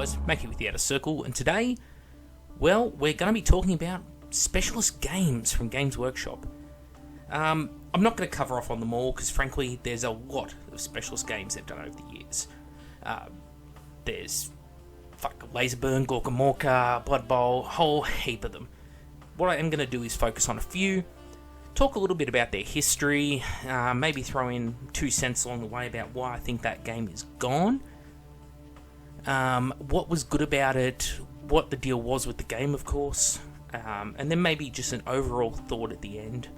guys, Mackie with the Outer Circle, and today, well, we're going to be talking about specialist games from Games Workshop. I'm not going to cover off on them all, because frankly, there's a lot of specialist games they've done over the years. There's Laserburn, Gorkamorka, Blood Bowl, a whole heap of them. What I am going to do is focus on a few, talk a little bit about their history, maybe throw in 2 cents along the way about why I think that game is gone, what was good about it, what the deal was with the game, of course, and then maybe just an overall thought at the end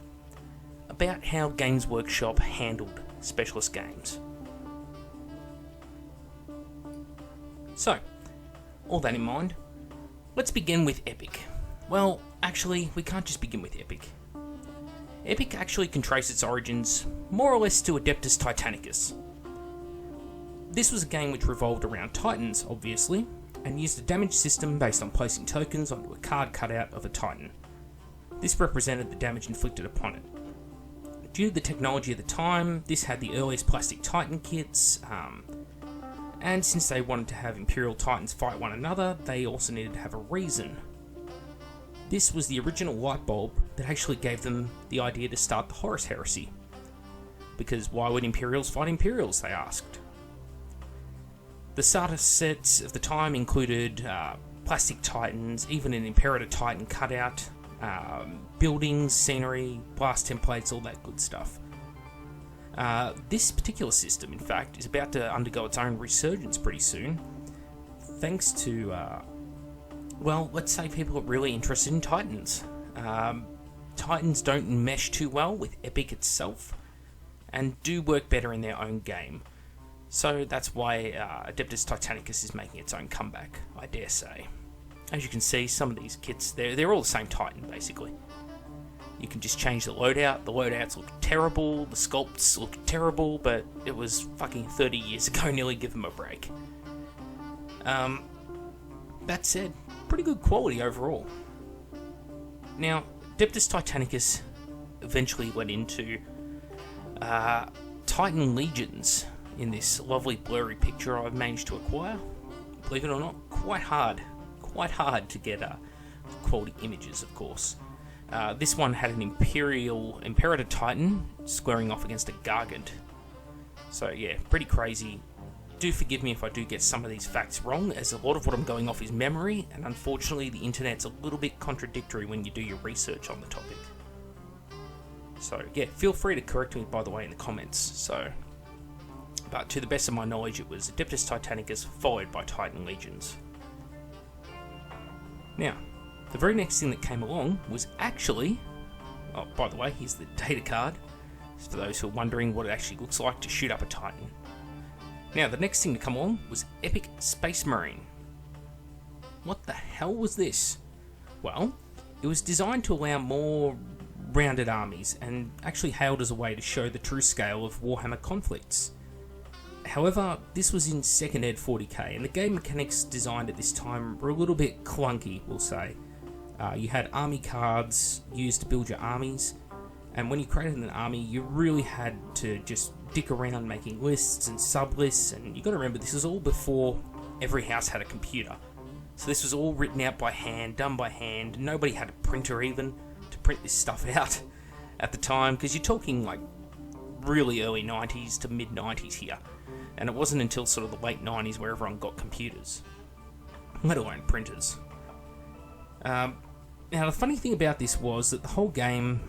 about how Games Workshop handled specialist games. So, all that in mind, let's begin with Epoch. Well, actually, we can't just begin with Epoch. Epoch actually can trace its origins more or less to Adeptus Titanicus. This was a game which revolved around Titans, obviously, and used a damage system based on placing tokens onto a card cutout of a Titan. This represented the damage inflicted upon it. Due to the technology of the time, this had the earliest plastic Titan kits, and since they wanted to have Imperial Titans fight one another, they also needed to have a reason. This was the original light bulb that actually gave them the idea to start the Horus Heresy. Because why would Imperials fight Imperials, they asked. The starter sets of the time included plastic Titans, even an Imperator Titan cutout, buildings, scenery, blast templates, all that good stuff. This particular system, in fact, is about to undergo its own resurgence pretty soon, thanks to, well, let's say people are really interested in Titans. Titans don't mesh too well with Epoch itself, and do work better in their own game. So that's why Adeptus Titanicus is making its own comeback, I dare say. As you can see, some of these kits, they're all the same Titan, basically. You can just change the loadout. The loadouts look terrible, the sculpts look terrible, but it was fucking 30 years ago, nearly give them a break. That said, pretty good quality overall. Now, Adeptus Titanicus eventually went into Titan Legions in this lovely blurry picture I've managed to acquire. Believe it or not, quite hard to get quality images, of course. This one had an Imperator Titan squaring off against a Gargant. So yeah, pretty crazy. Do forgive me if I do get some of these facts wrong, as a lot of what I'm going off is memory, and unfortunately the internet's a little bit contradictory when you do your research on the topic. So yeah, feel free to correct me, by the way, in the comments. But to the best of my knowledge, it was Adeptus Titanicus followed by Titan Legions. Now, the very next thing that came along was actually, oh, by the way, here's the data card, for those who are wondering what it actually looks like to shoot up a Titan. Now, the next thing to come along was Epic Space Marine. What the hell was this? Well, it was designed to allow more rounded armies, and actually hailed as a way to show the true scale of Warhammer conflicts. However, this was in 2nd ed 40k, and the game mechanics designed at this time were a little bit clunky, we'll say. You had army cards used to build your armies, and when you created an army, you really had to just dick around making lists and sub-lists, and you got to remember, this was all before every house had a computer. So this was all written out by hand, done by hand. Nobody had a printer even to print this stuff out at the time, because you're talking like really early 90s to mid 90s here. And it wasn't until sort of the late 90s where everyone got computers, let alone printers. Now, the funny thing about this was that the whole game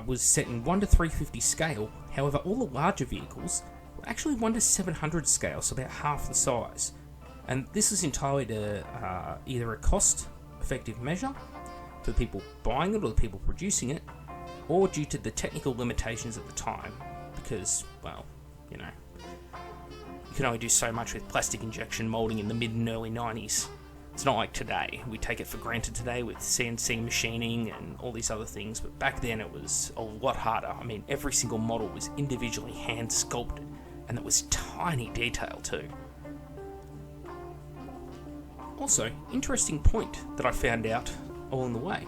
was set in 1 to 350 scale. However, all the larger vehicles were actually 1 to 700 scale, so about half the size. And this is entirely to either a cost-effective measure for the people buying it or the people producing it, or due to the technical limitations at the time, because, well, you know, you can only do so much with plastic injection molding in the mid and early 90s. It's not like today. We take it for granted today with CNC machining and all these other things, but back then it was a lot harder. I mean, every single model was individually hand sculpted, and it was tiny detail too. Also, interesting point that I found out along the way.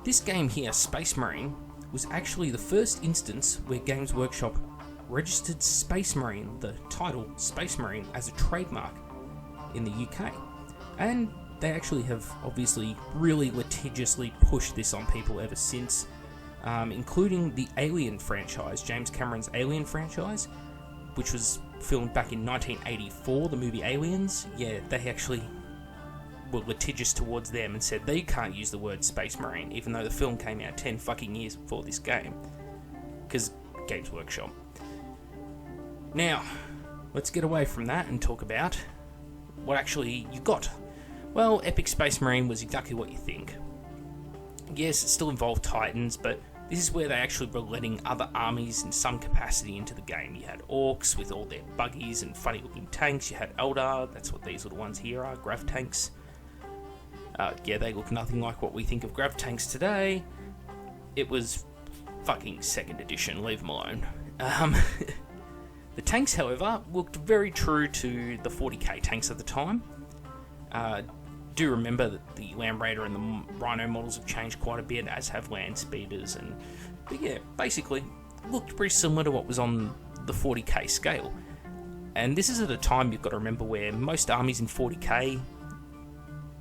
This game here, Space Marine, was actually the first instance where Games Workshop registered Space Marine, the title Space Marine, as a trademark in the UK. And they actually have obviously really litigiously pushed this on people ever since, including the Alien franchise, James Cameron's Alien franchise, which was filmed back in 1984, the movie Aliens. Yeah, they actually were litigious towards them and said they can't use the word Space Marine, even though the film came out 10 fucking years before this game. Because Games Workshop. Now, let's get away from that and talk about what actually you got. Well, Epic Space Marine was exactly what you think. Yes, it still involved Titans, but this is where they actually were letting other armies in some capacity into the game. You had Orcs with all their buggies and funny looking tanks. You had Eldar, that's what these little ones here are, grav tanks. Yeah, they look nothing like what we think of grav tanks today. It was fucking 2nd edition, leave them alone. The tanks, however, looked very true to the 40k tanks at the time. Do remember that the Land Raider and the Rhino models have changed quite a bit, as have Land Speeders, but yeah, basically looked pretty similar to what was on the 40k scale. And this is at a time, you've got to remember, where most armies in 40k,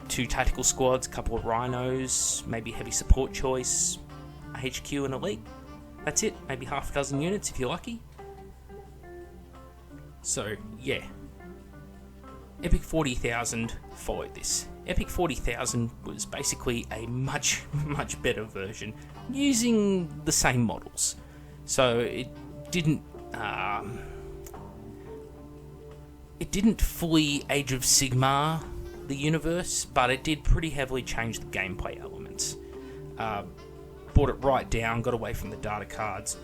2 tactical squads, a couple of rhinos, maybe heavy support choice, a HQ and elite. That's it, maybe half a dozen units if you're lucky. So yeah, Epic 40,000 followed this. Epic 40,000 was basically a much better version using the same models. So it didn't fully Age of Sigmar the universe, but it did pretty heavily change the gameplay elements. Brought it right down, got away from the data cards.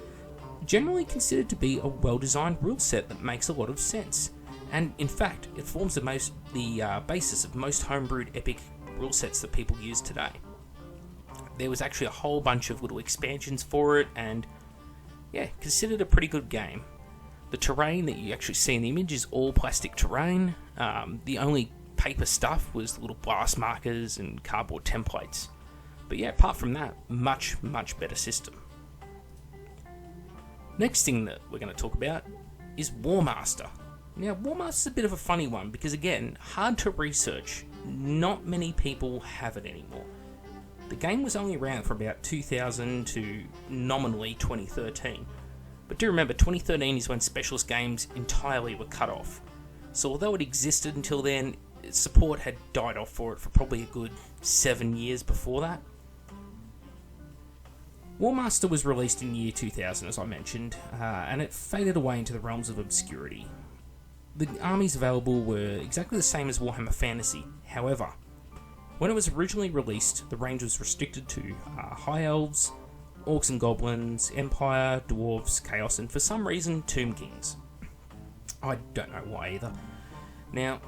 Generally considered to be a well-designed rule set that makes a lot of sense. And in fact, it forms the basis of most homebrewed Epic rule sets that people use today. There was actually a whole bunch of little expansions for it, and yeah, considered a pretty good game. The terrain that you actually see in the image is all plastic terrain. The only paper stuff was little blast markers and cardboard templates. But yeah, apart from that, much better system. Next thing that we're going to talk about is War Master. Now, War Master's a bit of a funny one because, again, hard to research. Not many people have it anymore. The game was only around for about 2000 to nominally 2013. But do remember, 2013 is when specialist games entirely were cut off. So although it existed until then, support had died off for it for probably a good 7 years before that. War Master was released in the year 2000, as I mentioned, and it faded away into the realms of obscurity. The armies available were exactly the same as Warhammer Fantasy. However, when it was originally released, the range was restricted to High Elves, Orcs and Goblins, Empire, Dwarves, Chaos, and for some reason, Tomb Kings. I don't know why either. Now,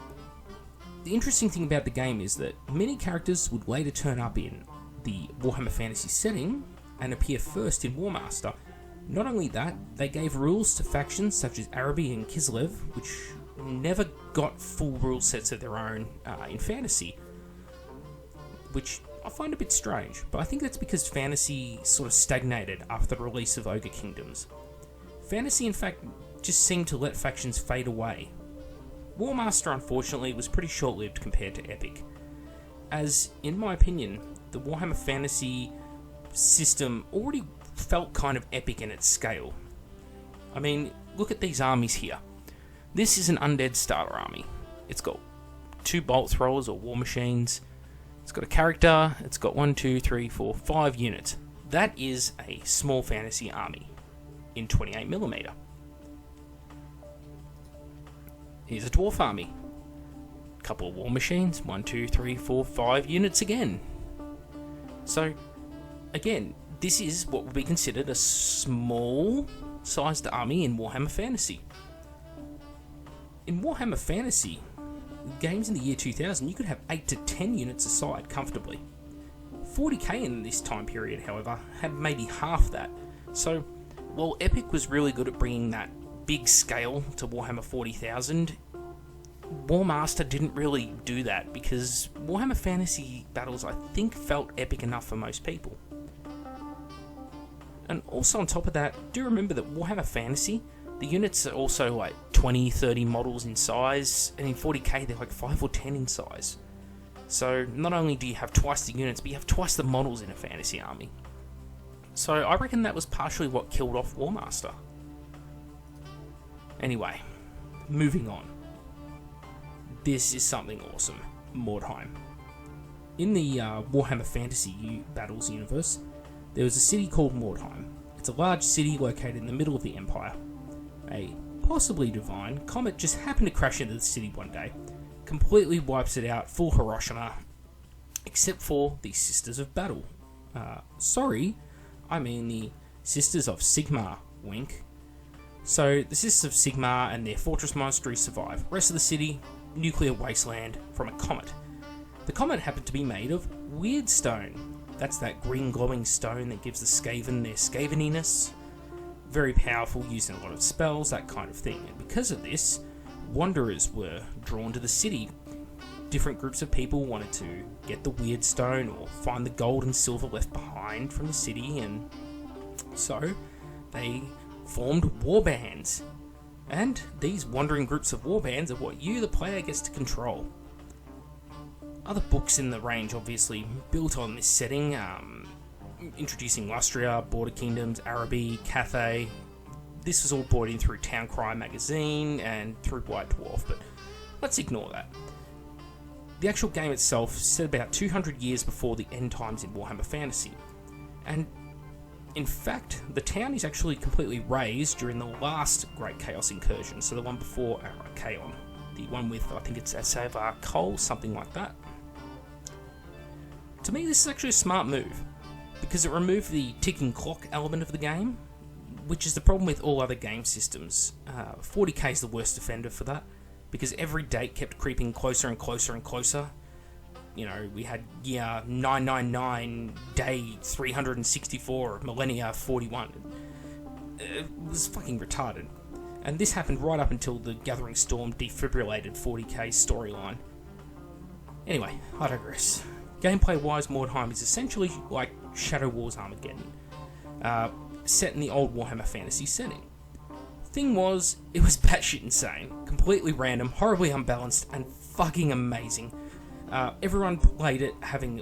the interesting thing about the game is that many characters would later turn up in the Warhammer Fantasy setting and appear first in War Master. Not only that, they gave rules to factions such as Araby and Kislev, which never got full rule sets of their own in Fantasy, which I find a bit strange, but I think that's because Fantasy sort of stagnated after the release of Ogre Kingdoms. Fantasy, in fact, just seemed to let factions fade away. War Master, unfortunately, was pretty short-lived compared to Epic, as, in my opinion, the Warhammer Fantasy system already felt kind of epic in its scale. I mean, look at these armies here. This is an undead starter army. It's got 2 bolt throwers or war machines. It's got a character. It's got 1, 2, 3, 4, 5 units. That is a small fantasy army in 28mm. Here's a dwarf army. A couple of war machines. 1, 2, 3, 4, 5 units again. So, again, this is what would be considered a small-sized army in Warhammer Fantasy. In Warhammer Fantasy, games in the year 2000, you could have 8 to 10 units aside comfortably. 40k in this time period, however, had maybe half that. So, while Epic was really good at bringing that big scale to Warhammer 40,000, War Master didn't really do that because Warhammer Fantasy battles, I think, felt epic enough for most people. And also on top of that, do remember that Warhammer Fantasy, the units are also like 20, 30 models in size, and in 40k they're like 5 or 10 in size. So not only do you have twice the units, but you have twice the models in a fantasy army. So I reckon that was partially what killed off War Master. Anyway, moving on. This is something awesome. Mordheim. In the Warhammer Fantasy Battles universe, there was a city called Mordheim. It's a large city located in the middle of the Empire. A possibly divine comet just happened to crash into the city one day, completely wipes it out, full Hiroshima, except for the Sisters of Battle. Sorry, I mean the Sisters of Sigmar, wink. So the Sisters of Sigmar and their fortress monastery survive. Rest of the city, nuclear wasteland from a comet. The comet happened to be made of weird stone. That's that green glowing stone that gives the Skaven their Skaveniness. Very powerful, used in a lot of spells, that kind of thing. And because of this, wanderers were drawn to the city. Different groups of people wanted to get the weird stone or find the gold and silver left behind from the city, and so they formed warbands. And these wandering groups of warbands are what you, the player, gets to control. Other books in the range obviously built on this setting, introducing Lustria, Border Kingdoms, Araby, Cathay. This was all brought in through Town Cry magazine and through White Dwarf, but let's ignore that. The actual game itself is set about 200 years before the end times in Warhammer Fantasy, and in fact, the town is actually completely razed during the last Great Chaos Incursion, so the one before Chaos, the one with, I think it's Asavar Cole, something like that. To me, this is actually a smart move, because it removed the ticking clock element of the game, which is the problem with all other game systems. 40k is the worst offender for that, because every date kept creeping closer and closer and closer. You know, we had year 999, day 364, millennia 41. It was fucking retarded. And this happened right up until the Gathering Storm defibrillated 40k storyline. Anyway, I digress. Gameplay-wise, Mordheim is essentially like Shadow War's Armageddon, set in the old Warhammer Fantasy setting. Thing was, it was batshit insane, completely random, horribly unbalanced, and fucking amazing. Everyone played it having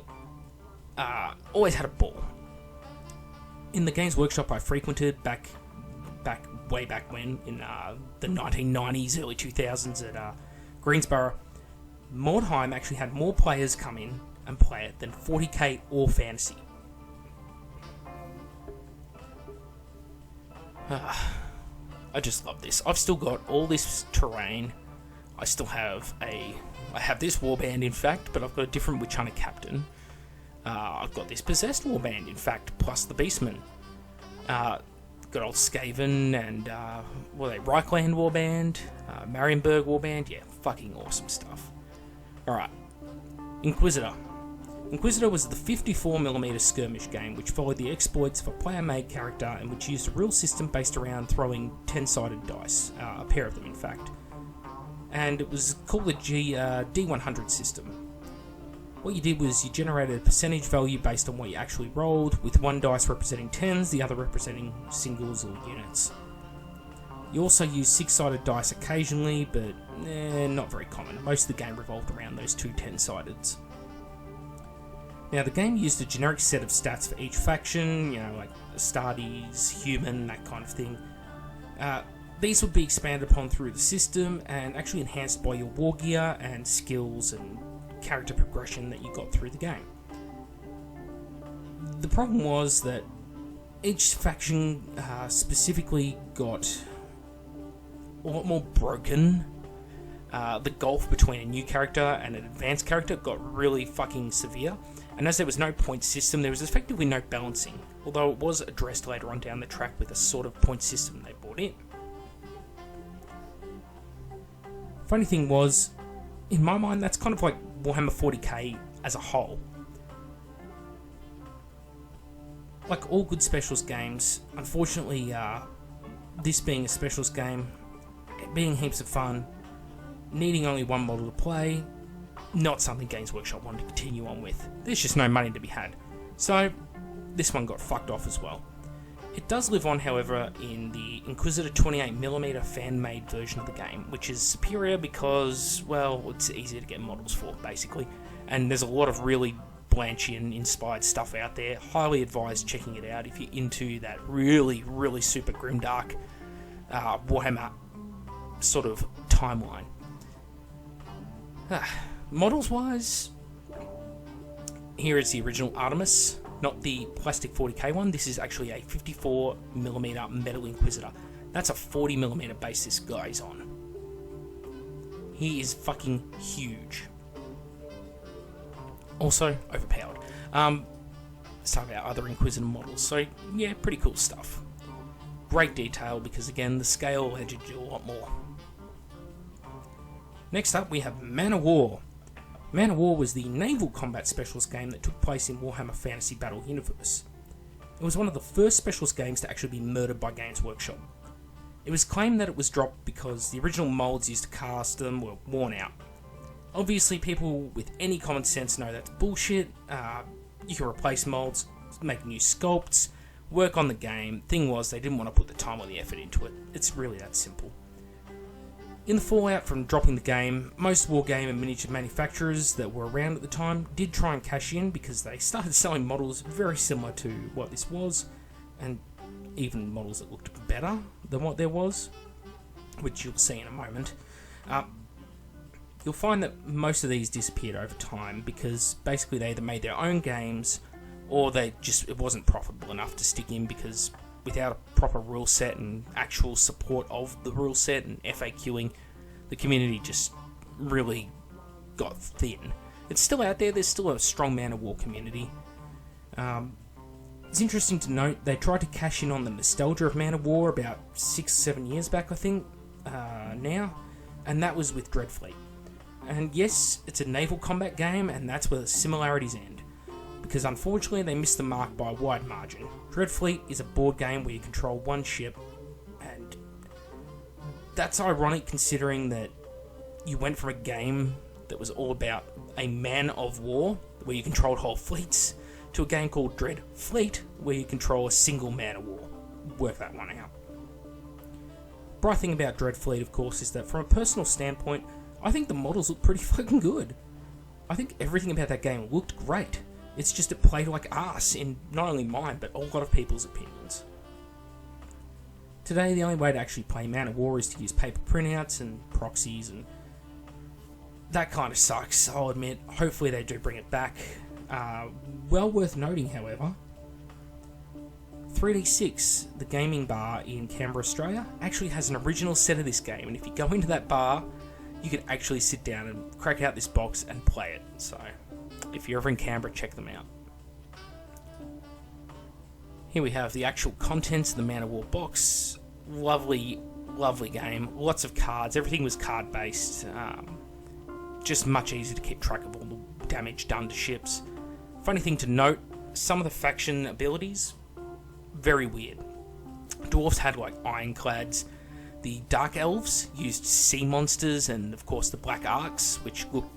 always had a ball. In the Games Workshop I frequented way back when, in the 1990s, early 2000s at Greensboro, Mordheim actually had more players come in and play it than 40k or Fantasy. I just love this. I've still got all this terrain. I have this warband, in fact, but I've got a different Witch Hunter captain. I've got this possessed warband, in fact, plus the Beastman. Got old Skaven and, Reichland warband, Marienburg warband. Yeah, fucking awesome stuff. Alright, Inquisitor. Inquisitor was the 54mm skirmish game which followed the exploits of a player-made character and which used a rule system based around throwing 10-sided dice, a pair of them in fact. And it was called the D100 system. What you did was you generated a percentage value based on what you actually rolled, with one dice representing 10s, the other representing singles or units. You also used 6-sided dice occasionally, but not very common. Most of the game revolved around those two 10-sideds. Now, the game used a generic set of stats for each faction, like Astartes, human, that kind of thing. These would be expanded upon through the system and actually enhanced by your war gear and skills and character progression that you got through the game. The problem was that each faction specifically got a lot more broken. The gulf between a new character and an advanced character got really fucking severe, and as there was no point system, there was effectively no balancing, although it was addressed later on down the track with a sort of point system they brought in. Funny thing was, in my mind, that's kind of like Warhammer 40k as a whole. Like all good specials games, unfortunately, this being a specials game, it being heaps of fun, needing only one model to play, not something Games Workshop wanted to continue on with. There's just no money to be had. So, this one got fucked off as well. It does live on, however, in the Inquisitor 28mm fan-made version of the game, which is superior because, well, it's easier to get models for, basically. And there's a lot of really Blanchian-inspired stuff out there. Highly advise checking it out if you're into that really, really super grimdark Warhammer sort of timeline. Models-wise, here is the original Artemis, not the plastic 40k one. This is actually a 54mm metal Inquisitor. That's a 40mm base this guy's on. He is fucking huge. Also, overpowered. Some of our other Inquisitor models. So, yeah, pretty cool stuff. Great detail because, again, the scale allowed you to do a lot more. Next up, we have Man of War. Man of War was the naval combat specialist game that took place in Warhammer Fantasy Battle Universe. It was one of the first specialist games to actually be murdered by Games Workshop. It was claimed that it was dropped because the original molds used to cast them were worn out. Obviously, people with any common sense know that's bullshit. You can replace molds, make new sculpts, work on the game. Thing was, they didn't want to put the time or the effort into it. It's really that simple. In the fallout from dropping the game, most wargame and miniature manufacturers that were around at the time did try and cash in because they started selling models very similar to what this was, and even models that looked better than what there was, which you'll see in a moment. You'll find that most of these disappeared over time because basically they either made their own games or it wasn't profitable enough to stick in, because without a proper rule set and actual support of the rule set and FAQing, the community just really got thin. It's still out there, there's still a strong Man of War community. It's interesting to note, they tried to cash in on the nostalgia of Man of War about 6-7 years back, I think, now, and that was with Dreadfleet. And yes, it's a naval combat game, and that's where the similarities end, because unfortunately they missed the mark by a wide margin. Dreadfleet is a board game where you control one ship, and that's ironic considering that you went from a game that was all about a man of war, where you controlled whole fleets, to a game called Dread Fleet, where you control a single man of war. Work that one out. Bright thing about Dread Fleet, of course, is that from a personal standpoint, I think the models look pretty fucking good. I think everything about that game looked great. It's just it played like arse in not only mine, but a lot of people's opinions. Today, the only way to actually play Man of War is to use paper printouts and proxies, and that kind of sucks, I'll admit. Hopefully they do bring it back. Well worth noting, however, 3D6, the gaming bar in Canberra, Australia, actually has an original set of this game, and if you go into that bar, you can actually sit down and crack out this box and play it. So, if you're ever in Canberra, check them out. Here we have the actual contents of the Man of War box. Lovely, lovely game. Lots of cards. Everything was card-based. Just much easier to keep track of all the damage done to ships. Funny thing to note, some of the faction abilities, very weird. Dwarves had like ironclads. The Dark Elves used sea monsters and, of course, the Black Arcs, which look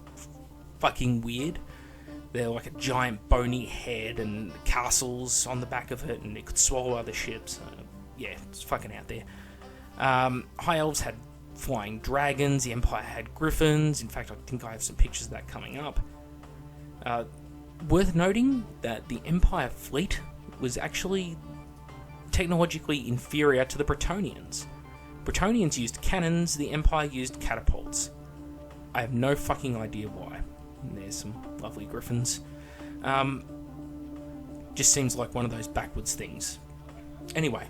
fucking weird. They're like a giant bony head and castles on the back of it, and it could swallow other ships. Yeah, it's fucking out there. High Elves had flying dragons. The Empire had griffins. In fact, I think I have some pictures of that coming up. Worth noting that the Empire fleet was actually technologically inferior to the Bretonnians. Bretonnians used cannons, the Empire used catapults. I have no fucking idea why. And there's some lovely griffins. Just seems like one of those backwards things. Anyway,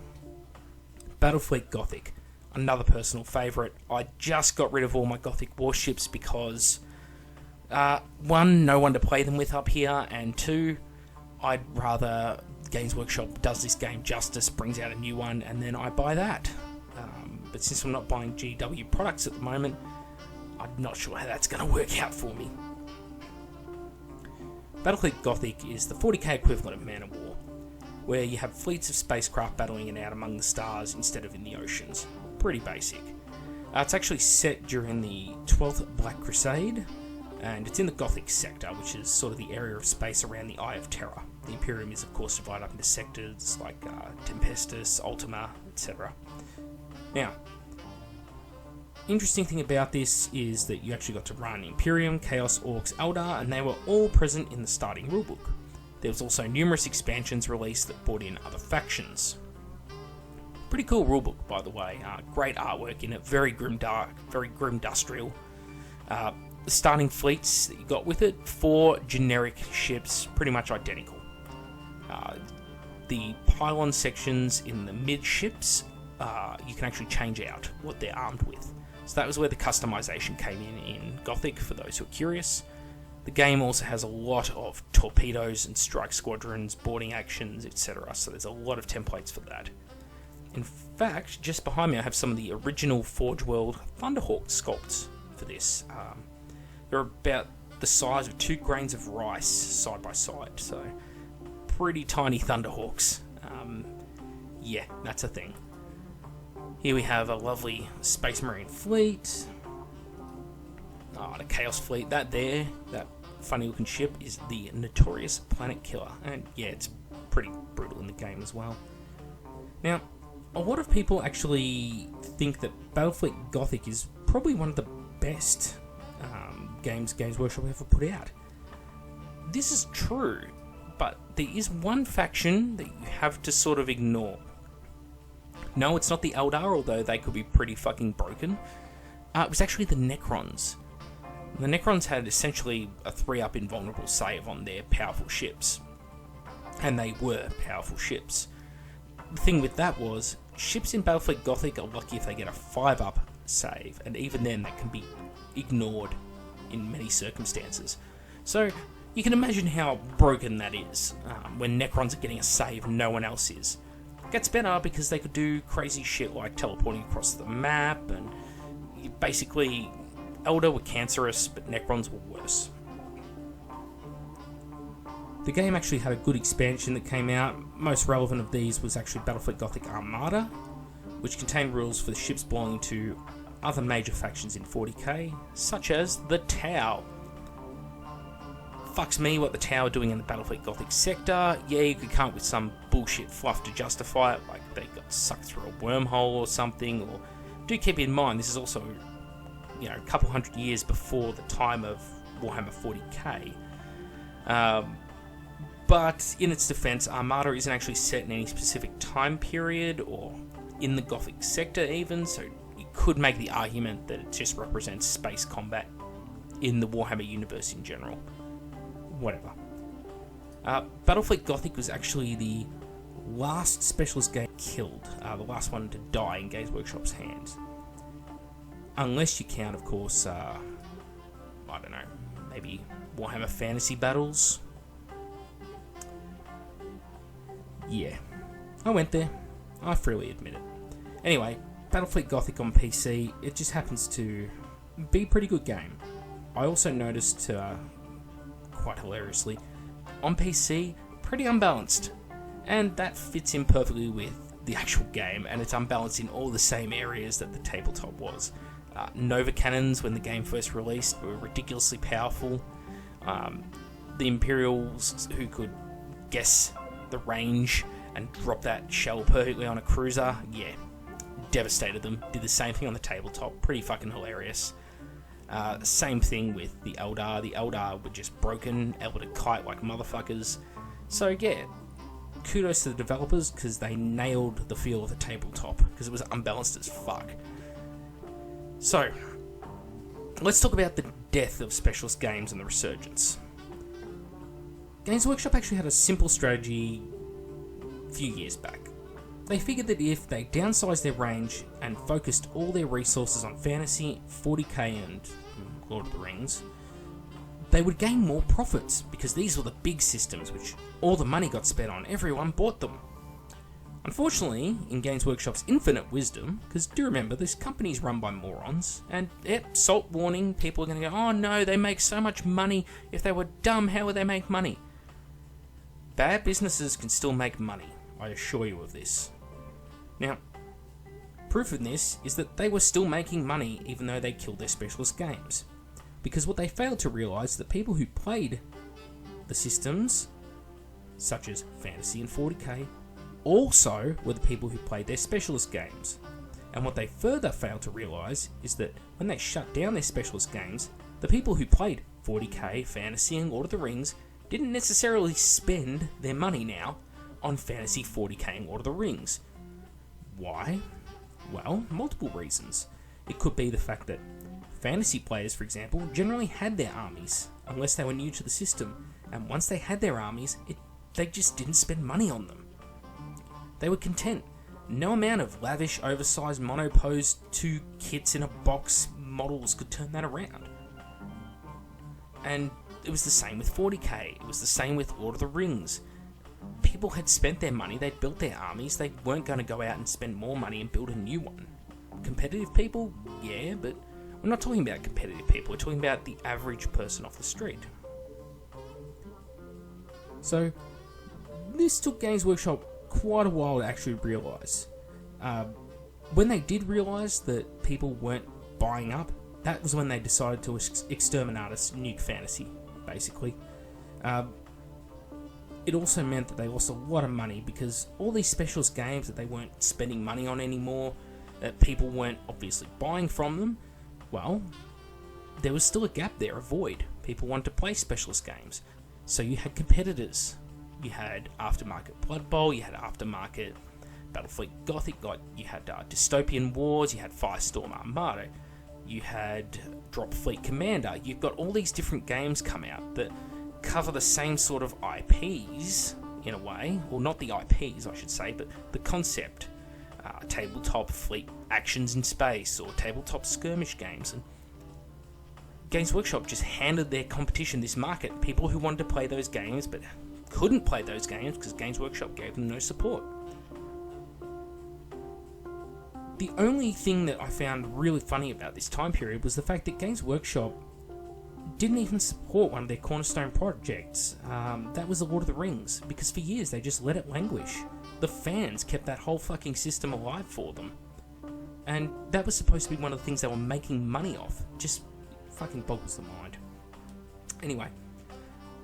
Battlefleet Gothic, another personal favourite. I just got rid of all my Gothic warships because, one, no one to play them with up here, and two, I'd rather Games Workshop does this game justice, brings out a new one, and then I buy that. But since I'm not buying GW products at the moment, I'm not sure how that's going to work out for me. Battlefleet Gothic is the 40k equivalent of Man of War, where you have fleets of spacecraft battling it out among the stars instead of in the oceans. Pretty basic. It's actually set during the 12th Black Crusade, and it's in the Gothic sector, which is sort of the area of space around the Eye of Terror. The Imperium is of course divided up into sectors like Tempestus, Ultima, etc. Now, interesting thing about this is that you actually got to run Imperium, Chaos, Orcs, Eldar, and they were all present in the starting rulebook. There was also numerous expansions released that brought in other factions. Pretty cool rulebook, by the way. Great artwork in it, very grim dark, very grim industrial. The starting fleets that you got with it, 4 generic ships, pretty much identical. The pylon sections in the midships, you can actually change out what they're armed with. So that was where the customization came in Gothic, for those who are curious. The game also has a lot of torpedoes and strike squadrons, boarding actions, etc. So there's a lot of templates for that. In fact, just behind me I have some of the original Forge World Thunderhawk sculpts for this. They're about the size of 2 grains of rice side by side, so pretty tiny Thunderhawks. Yeah, that's a thing. Here we have a lovely Space Marine fleet. The Chaos fleet, that funny looking ship is the Notorious Planet Killer, and yeah, it's pretty brutal in the game as well. Now, a lot of people actually think that Battlefleet Gothic is probably one of the best games Games Workshop ever put out. This is true, but there is one faction that you have to sort of ignore. No, it's not the Eldar, although they could be pretty fucking broken. It was actually the Necrons. The Necrons had essentially a 3-up invulnerable save on their powerful ships. And they were powerful ships. The thing with that was, ships in Battlefleet Gothic are lucky if they get a 5-up save, and even then that can be ignored in many circumstances. So you can imagine how broken that is when Necrons are getting a save and no one else is. It gets better because they could do crazy shit like teleporting across the map, and basically Eldar were cancerous, but Necrons were worse. The game actually had a good expansion that came out. Most relevant of these was actually Battlefleet Gothic Armada, which contained rules for the ships belonging to other major factions in 40k, such as the Tau. Fucks me what the Tau are doing in the Battlefleet Gothic sector. Yeah, you could come up with some bullshit fluff to justify it, like they got sucked through a wormhole or something, or do keep in mind this is also, you know, a couple hundred years before the time of Warhammer 40k. But in its defense, Armada isn't actually set in any specific time period or in the Gothic sector even, so you could make the argument that it just represents space combat in the Warhammer universe in general. Whatever. Battlefleet Gothic was actually the last specialist game killed, the last one to die in Games Workshop's hands. Unless you count, of course, I don't know, maybe Warhammer Fantasy battles. Yeah, I went there. I freely admit it. Anyway, Battlefleet Gothic on PC, it just happens to be a pretty good game. I also noticed, quite hilariously, on PC, pretty unbalanced. And that fits in perfectly with the actual game, and it's unbalanced in all the same areas that the tabletop was. Nova cannons, when the game first released, were ridiculously powerful. The Imperials, who could guess the range and drop that shell perfectly on a cruiser, yeah, devastated them. Did the same thing on the tabletop, pretty fucking hilarious. Same thing with the Eldar. The Eldar were just broken, able to kite like motherfuckers. So yeah, kudos to the developers, because they nailed the feel of the tabletop, because it was unbalanced as fuck. So, let's talk about the death of specialist games and the resurgence. Games Workshop actually had a simple strategy a few years back. They figured that if they downsized their range and focused all their resources on Fantasy, 40k and Lord of the Rings, they would gain more profits, because these were the big systems which all the money got spent on. Everyone bought them. Unfortunately, in Games Workshop's infinite wisdom, because do remember, this company's run by morons, and salt warning, people are going to go, oh no, they make so much money. If they were dumb, how would they make money? Bad businesses can still make money, I assure you of this. Now, proof of this is that they were still making money even though they killed their specialist games. Because what they failed to realise is that people who played the systems such as Fantasy and 40k, also were the people who played their specialist games. And what they further failed to realise is that when they shut down their specialist games, the people who played 40k, Fantasy and Lord of the Rings didn't necessarily spend their money now on Fantasy, 40k and Lord of the Rings. Why? Well, multiple reasons. It could be the fact that Fantasy players, for example, generally had their armies, unless they were new to the system, and once they had their armies, they just didn't spend money on them. They were content. No amount of lavish, oversized, monoposed 2 kits in a box models could turn that around. And it was the same with 40k, it was the same with Lord of the Rings. People had spent their money, they'd built their armies, they weren't going to go out and spend more money and build a new one. Competitive people? Yeah, but we're not talking about competitive people, we're talking about the average person off the street. So, this took Games Workshop quite a while to actually realise. When they did realise that people weren't buying up, that was when they decided to exterminate us, nuke Fantasy, basically. It also meant that they lost a lot of money because all these specialist games that they weren't spending money on anymore, that people weren't obviously buying from them, well, there was still a gap there, a void. People wanted to play specialist games. So you had competitors. You had aftermarket Blood Bowl, you had aftermarket Battlefleet Gothic, you had Dystopian Wars, you had Firestorm Armada, you had Drop Fleet Commander. You've got all these different games come out that cover the same sort of IPs, in a way. Well, not the IPs, I should say, but the concept. Tabletop fleet actions in space, or tabletop skirmish games. And Games Workshop just handed their competition this market, people who wanted to play those games, but couldn't play those games because Games Workshop gave them no support. The only thing that I found really funny about this time period was the fact that Games Workshop didn't even support one of their cornerstone projects. That was The Lord of the Rings, because for years they just let it languish. The fans kept that whole fucking system alive for them. And that was supposed to be one of the things they were making money off. Just fucking boggles the mind. Anyway,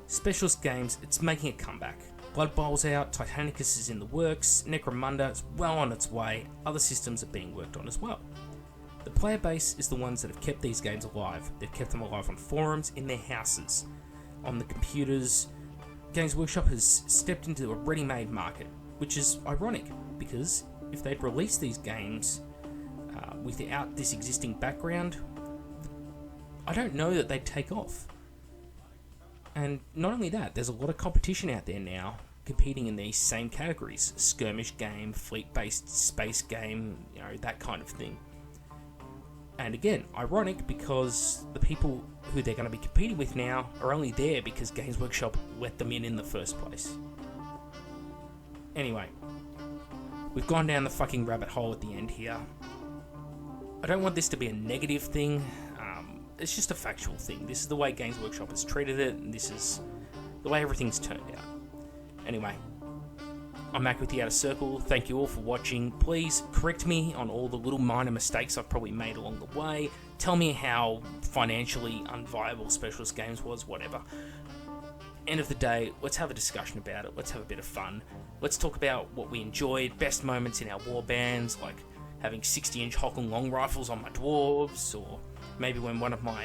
specialist games, it's making a comeback. Blood Bowl's out, Titanicus is in the works, Necromunda is well on its way, other systems are being worked on as well. The player base is the ones that have kept these games alive. They've kept them alive on forums, in their houses, on the computers. Games Workshop has stepped into a ready-made market, which is ironic, because if they'd released these games without this existing background, I don't know that they'd take off. And not only that, there's a lot of competition out there now competing in these same categories. Skirmish game, fleet-based space game, that kind of thing. And again, ironic because the people who they're going to be competing with now are only there because Games Workshop let them in the first place. Anyway, we've gone down the fucking rabbit hole at the end here. I don't want this to be a negative thing. It's just a factual thing. This is the way Games Workshop has treated it, and this is the way everything's turned out. Anyway, I'm Mac with the Outer Circle. Thank you all for watching. Please correct me on all the little minor mistakes I've probably made along the way. Tell me how financially unviable Specialist Games was, whatever. End of the day, let's have a discussion about it. Let's have a bit of fun. Let's talk about what we enjoyed, best moments in our warbands, like having 60-inch Hocken long rifles on my dwarves, or maybe when one of my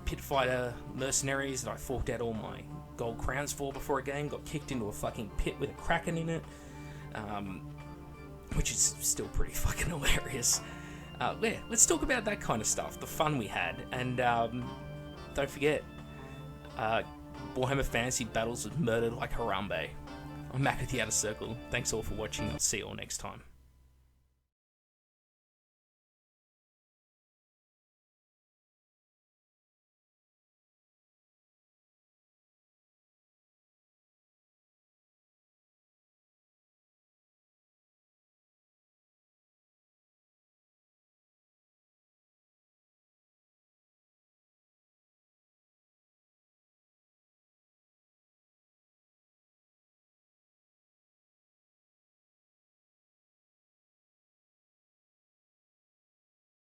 pit fighter mercenaries that I forked out all my gold crowns for before a game got kicked into a fucking pit with a kraken in it, which is still pretty fucking hilarious. Yeah, let's talk about that kind of stuff, the fun we had, and don't forget, Warhammer Fantasy battles with murdered like Harambe. I'm Mac with the Outer Circle. Thanks all for watching. I'll see you all next time.